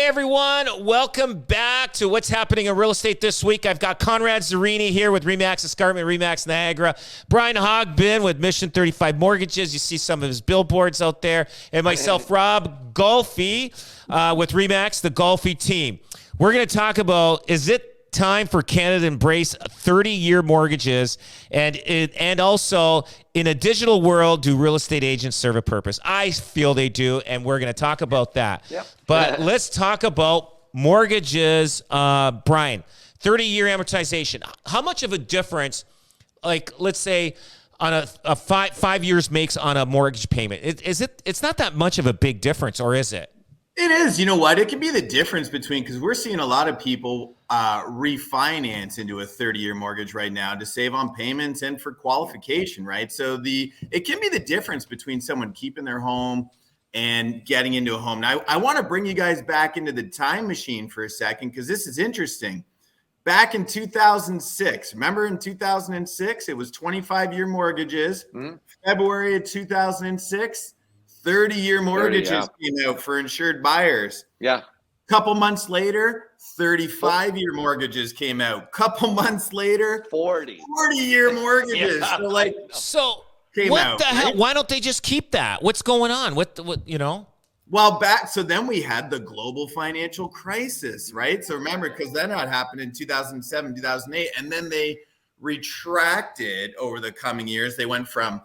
everyone. Welcome back to What's Happening in Real Estate this week. I've got Conrad Zerini here with REMAX Escarpment, REMAX Niagara. Brian Hogbin with Mission 35 Mortgages. You see some of his billboards out there. And myself, Rob Golfi, with REMAX, the Golfi team. We're going to talk about, is it time for Canada to embrace 30-year mortgages, and also in a digital world, do real estate agents serve a purpose? I feel they do, and we're going to talk about that. Yep. But let's talk about mortgages. Brian, 30-year amortization. How much of a difference, like let's say on a five years makes on a mortgage payment? It's not that much of a big difference, or is it? It is. You know what? It can be the difference between, because we're seeing a lot of people refinance into a 30-year mortgage right now to save on payments and for qualification, right? So it can be the difference between someone keeping their home and getting into a home. Now, I want to bring you guys back into the time machine for a second, because this is interesting. Back in 2006, remember in 2006, it was 25-year mortgages. February of 2006, 30-year mortgages came out for insured buyers. Yeah. Couple months later, 35-year mortgages came out. Couple months later, 40-year mortgages. Yeah, so what the hell? Why don't they just keep that? What's going on? What you know? Well, so then we had the global financial crisis, right? So remember, because that happened in 2007, 2008, and then they retracted over the coming years. They went from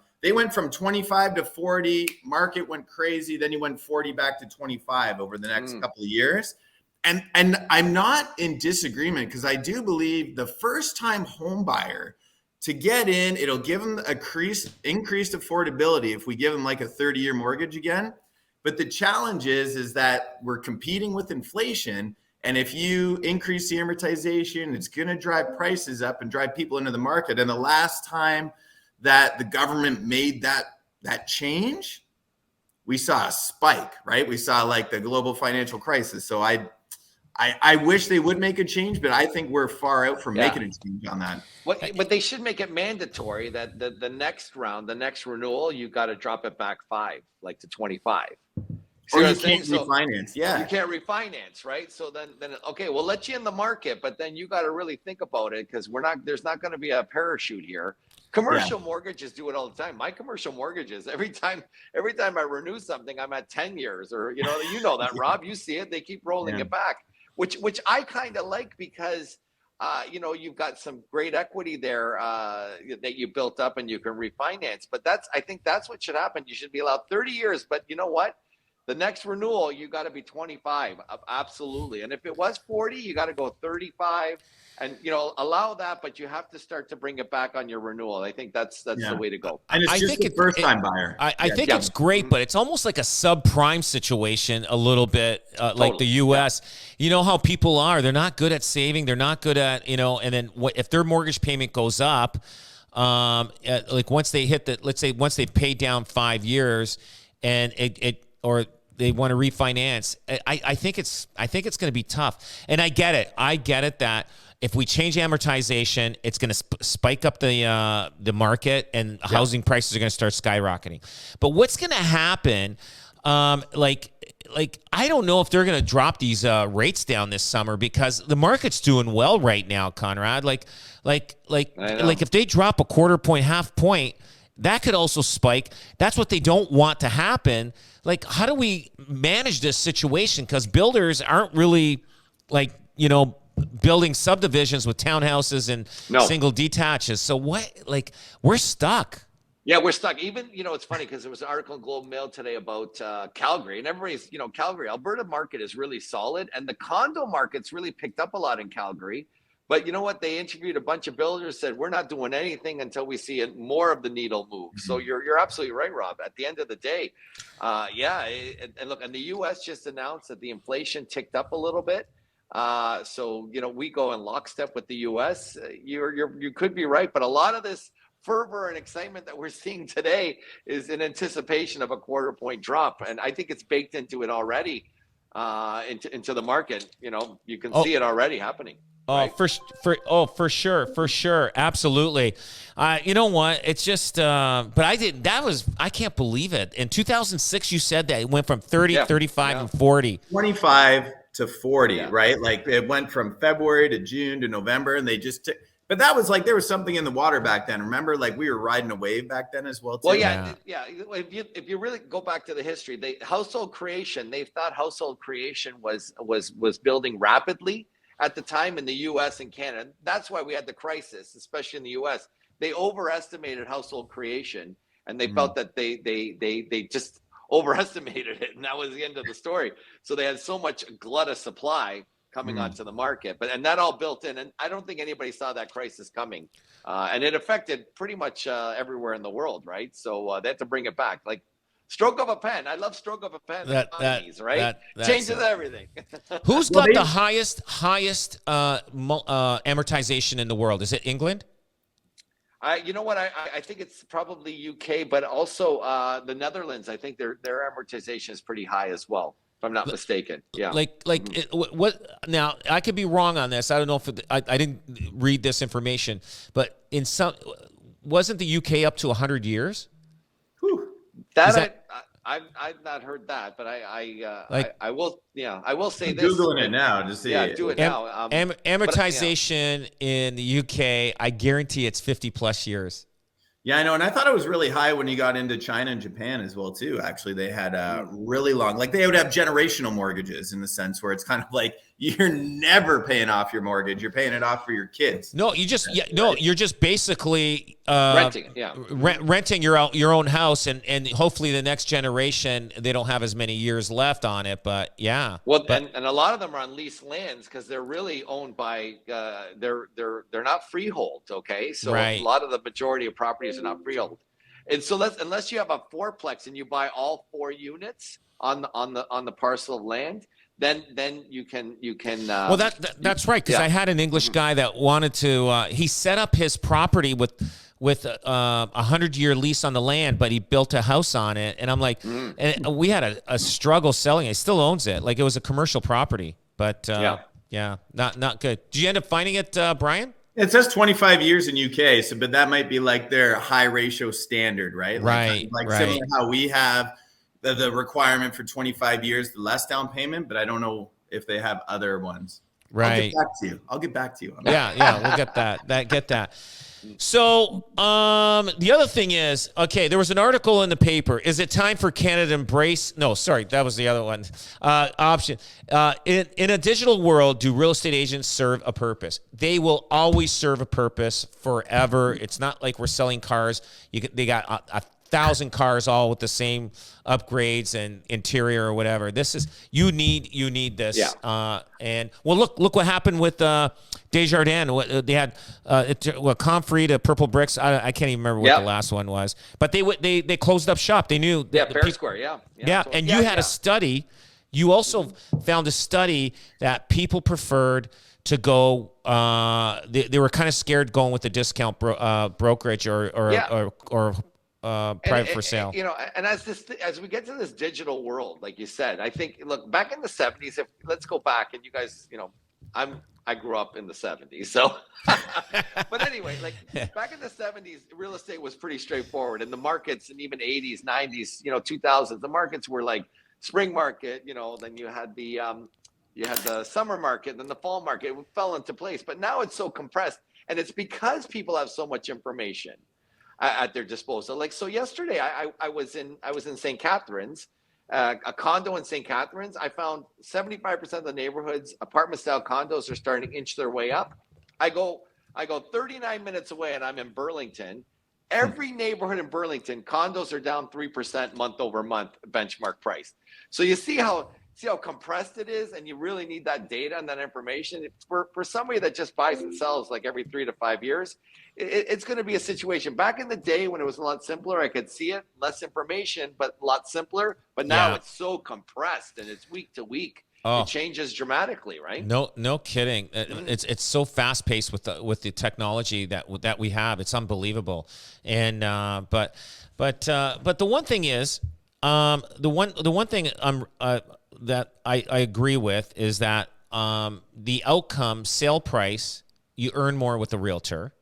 25 to 40, market went crazy. Then you went 40 back to 25 over the next couple of years. And I'm not in disagreement, because I do believe the first time home buyer to get in, it'll give them increased affordability if we give them like a 30-year mortgage again. But the challenge is that we're competing with inflation. And if you increase the amortization, it's going to drive prices up and drive people into the market. And the last time that the government made that change, we saw a spike, right? We saw like the global financial crisis. So I wish they would make a change, but I think we're far out from making a change on that. But they should make it mandatory that the next round, the next renewal, you got to drop it back 5, like to 25. Or you can't refinance. Yeah. You can't refinance, right? So then okay, we'll let you in the market, but then you got to really think about it, because there's not going to be a parachute here. Commercial mortgages do it all the time. My commercial mortgages, every time I renew something, I'm at 10 years, or you know that, Rob, you see it, they keep rolling it back, which I kind of like, because you've got some great equity there that you built up and you can refinance. But I think that's what should happen. You should be allowed 30 years, but you know what? The next renewal, you got to be 25. Absolutely. And if it was 40, you got to go 35 and, allow that, but you have to start to bring it back on your renewal. I think that's the way to go. And it's just a first time buyer. I think it's great, but it's almost like a subprime situation a little bit, totally. Like the U.S. Yeah. You know how people are. They're not good at saving. They're not good at, and then if their mortgage payment goes up, like once they hit let's say once they've paid down 5 years and or they want to refinance, I think it's going to be tough. And I get it that if we change amortization, it's going to spike up the market, and housing prices are going to start skyrocketing. But what's going to happen? Like I don't know if they're going to drop these rates down this summer, because the market's doing well right now, Conrad. Like if they drop a quarter point, half point, that could also spike. That's what they don't want to happen. Like, how do we manage this situation? Because builders aren't really building subdivisions with townhouses and single detaches. So we're stuck. Yeah, we're stuck. Even, it's funny, because there was an article in Globe and Mail today about Calgary, and everybody's, Calgary, Alberta market is really solid, and the condo market's really picked up a lot in Calgary. But you know what? They interviewed a bunch of builders, said, we're not doing anything until we see more of the needle move. So you're absolutely right, Rob. At the end of the day, and look, and the U.S. just announced that the inflation ticked up a little bit. So, we go in lockstep with the U.S. You could be right, but a lot of this fervor and excitement that we're seeing today is in anticipation of a quarter point drop, and I think it's baked into it already, into the market. You can see it already happening. Right? For sure. Absolutely. You know what? It's just, but I can't believe it. In 2006, you said that it went from 30, 35, and 40. 25, to 40, Yeah. right? Like it went from February to June to November, and they just took. But that was like there was something in the water back then. Remember, like we were riding a wave back then as well too. Well, yeah. If you really go back to the history, they household creation. They thought household creation was building rapidly at the time in the U.S. and Canada. That's why we had the crisis, especially in the U.S. They overestimated household creation, and they felt that they just overestimated it, and that was the end of the story. So they had so much glut of supply coming onto the market, and that all built in. And I don't think anybody saw that crisis coming, and it affected pretty much everywhere in the world, right? So they had to bring it back, like stroke of a pen. I love stroke of a pen. Right? Changes everything. Who's got the highest amortization in the world? Is it England? You know what? I think it's probably UK, but also the Netherlands. I think their amortization is pretty high as well, if I'm not mistaken. Yeah. What? Now I could be wrong on this. I don't know if I didn't read this information, but wasn't the UK up to 100 years? I've not heard that, but I will. Yeah, I will say this. Googling it now to see. Yeah, do it now. Amortization in the UK, I guarantee it's 50+ years. Yeah, I know. And I thought it was really high when you got into China and Japan as well, too. Actually, they had really long, like they would have generational mortgages in the sense where it's kind of like you're never paying off your mortgage. You're paying it off for your kids. No, you're just basically renting. Yeah, renting your own house, and hopefully the next generation, they don't have as many years left on it. But yeah, and a lot of them are on leased lands because they're really owned by they're not freehold. Okay, so a lot of the majority of properties are not freehold, and so unless you have a fourplex and you buy all 4 units on the parcel of land, then you can well, that's right, because I had an English guy that wanted to he set up his property with a 100-year lease on the land, but he built a house on it, and I'm like, and we had a struggle selling it. He still owns it, like it was a commercial property, but not good. Did you end up finding it, Brian? It says 25 years in UK, but that might be like their high ratio standard, right? Like similar to how we have the requirement for 25 years, the less down payment, but I don't know if they have other ones. Right. I'll get back to you. Yeah, we'll get that. So the other thing is, okay, there was an article in the paper. Is it time for Canada to embrace? No, sorry, that was the other one. Option. In a digital world, do real estate agents serve a purpose? They will always serve a purpose forever. It's not like we're selling cars. They got a 1,000 cars all with the same upgrades and interior or whatever. This is you need this. Yeah. And well, look what happened with Desjardins. They had Comfrey to Purple Bricks. I can't even remember what the last one was. But they closed up shop. They knew. Fair Square. Yeah. And you had a study. You also found a study that people preferred to go. They were kind of scared going with the discount brokerage or private for sale. And as we get to this digital world, like you said, I think, look, back in the 70s, let's go back, and you guys, I grew up in the 70s, so but anyway, like back in the 70s, real estate was pretty straightforward, and the markets, and even 80s, 90s, 2000s, the markets were like spring market, then you had the summer market, then the fall market. It fell into place, but now it's so compressed, and it's because people have so much information at their disposal. Like, so yesterday I was in St. Catharines, a condo in St. Catharines. I found 75% of the neighborhoods, apartment style condos, are starting to inch their way up. I go 39 minutes away and I'm in Burlington. Every neighborhood in Burlington, condos are down 3% month over month benchmark price. So you see how compressed it is, and you really need that data and that information. For somebody that just buys and sells like every 3 to 5 years, it's going to be a situation. Back in the day when it was a lot simpler, I could see it, less information, but a lot simpler. But now it's so compressed, and it's week to week. It changes dramatically, right? No kidding. It's so fast paced with the technology that we have. It's unbelievable. And but the one thing is, the one thing that I agree with is that the outcome sale price, you earn more with the realtor.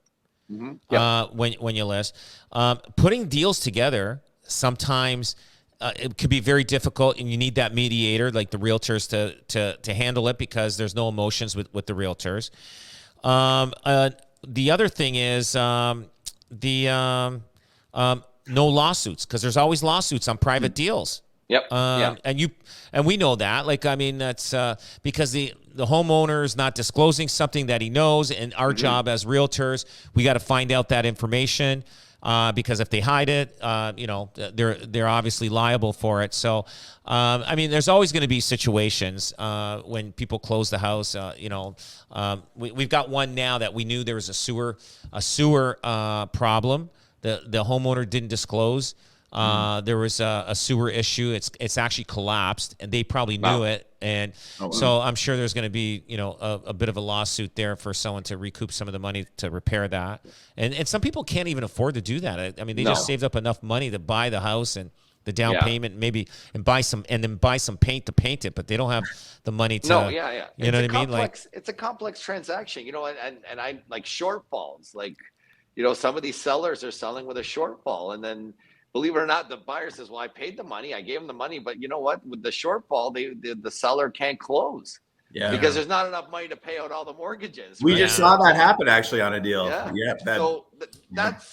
When you list, putting deals together, sometimes it could be very difficult, and you need that mediator, like the realtors, to handle it, because there's no emotions with the realtors. The other thing is no lawsuits, because there's always lawsuits on private deals. Yep. And we know that. Like, I mean, that's because the homeowner is not disclosing something that he knows, and our job as realtors, we got to find out that information. Because if they hide it, they're obviously liable for it. So, I mean, there's always going to be situations when people close the house. We've got one now that we knew there was a sewer problem. The homeowner didn't disclose. There was a sewer issue. It's actually collapsed, and they probably knew it. And so I'm sure there's going to be, a bit of a lawsuit there for someone to recoup some of the money to repair that. And some people can't even afford to do that. I mean, they just saved up enough money to buy the house and the down payment, maybe, and buy some paint to paint it, but they don't have the money to. No, yeah. You know what I mean? Like, it's a complex transaction, and I like shortfalls. Like, some of these sellers are selling with a shortfall, and then, believe it or not, the buyer says, well, I paid the money. I gave him the money. But you know what? With the shortfall, the seller can't close because there's not enough money to pay out all the mortgages. We just saw that happen actually on a deal. Yeah. So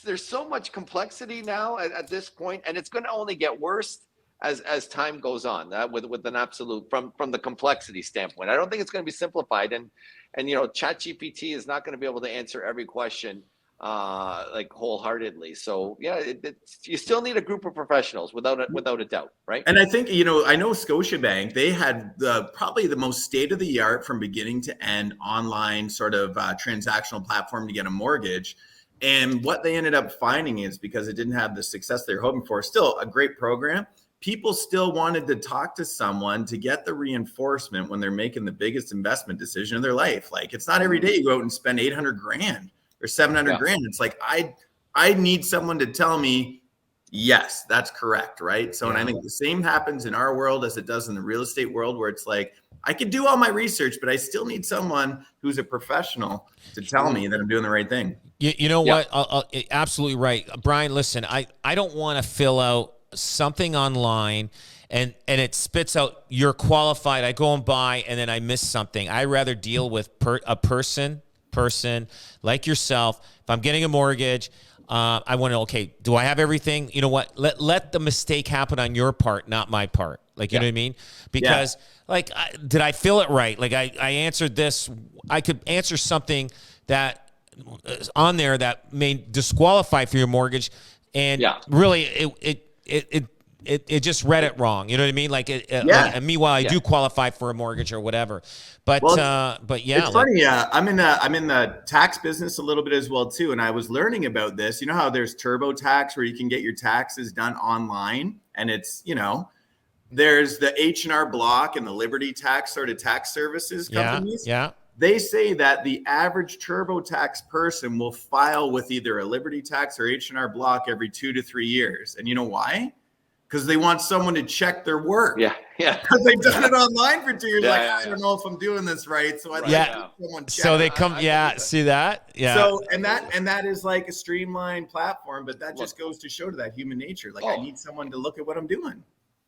there's so much complexity now at this point, and it's going to only get worse as time goes on, with an absolute from the complexity standpoint. I don't think it's going to be simplified. And ChatGPT is not going to be able to answer every question like wholeheartedly. So you still need a group of professionals without a doubt, right? And I think I know Scotiabank, they had probably the most state of the art from beginning to end online sort of transactional platform to get a mortgage. And what they ended up finding is, because it didn't have the success they were hoping for, still a great program, people still wanted to talk to someone to get the reinforcement when they're making the biggest investment decision of their life. Like, it's not every day you go out and spend 800 grand or 700 grand. It's like, I need someone to tell me, yes, that's correct. Right. So, and I think the same happens in our world as it does in the real estate world, where it's like, I could do all my research, but I still need someone who's a professional to tell me that I'm doing the right thing. You know what? Absolutely right. Brian, listen, I don't want to fill out something online and it spits out, you're qualified. I go and buy, and then I miss something. I rather deal with a person like yourself. If I'm getting a mortgage, I want to know, okay, do I have everything? You know what? Let the mistake happen on your part, not my part. Like, you know what I mean? Because did I fill it right? Like, I answered this. I could answer something that is on there that may disqualify for your mortgage. And really it just read it wrong. You know what I mean? Like, and meanwhile, I do qualify for a mortgage or whatever. But yeah, it's funny. I'm in the tax business a little bit as well too, and I was learning about this. You know how there's TurboTax, where you can get your taxes done online, and it's there's the H&R Block and the Liberty Tax sort of tax services companies. Yeah. They say that the average TurboTax person will file with either a Liberty Tax or H&R Block every 2 to 3 years, and you know why? Because they want someone to check their work. Because they've done it online for 2 years. I don't know if I'm doing this right. So I'd like someone check. So they come. See that? Yeah. So and that is like a streamlined platform, but that just goes to show to that human nature. Like, I need someone to look at what I'm doing.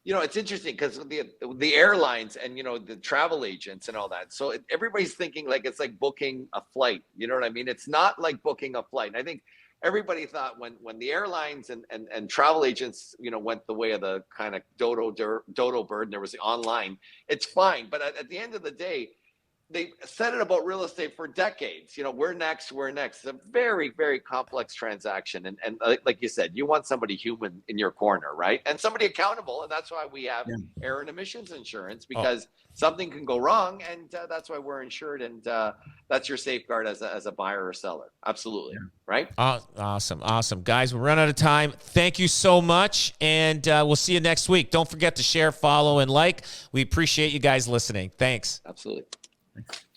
It's interesting because the airlines and the travel agents and all that. So everybody's thinking like it's like booking a flight. You know what I mean? It's not like booking a flight. And I think everybody thought when the airlines and travel agents, went the way of the kind of dodo bird, and there was the online, it's fine. But at the end of the day, they said it about real estate for decades. We're next. It's a very, very complex transaction. And like you said, you want somebody human in your corner, right? And somebody accountable. And that's why we have error and emissions insurance, because something can go wrong. And that's why we're insured. And that's your safeguard as a buyer or seller. Absolutely. Right? Awesome. Guys, we're running out of time. Thank you so much. And we'll see you next week. Don't forget to share, follow, and like. We appreciate you guys listening. Thanks. Absolutely. Thanks.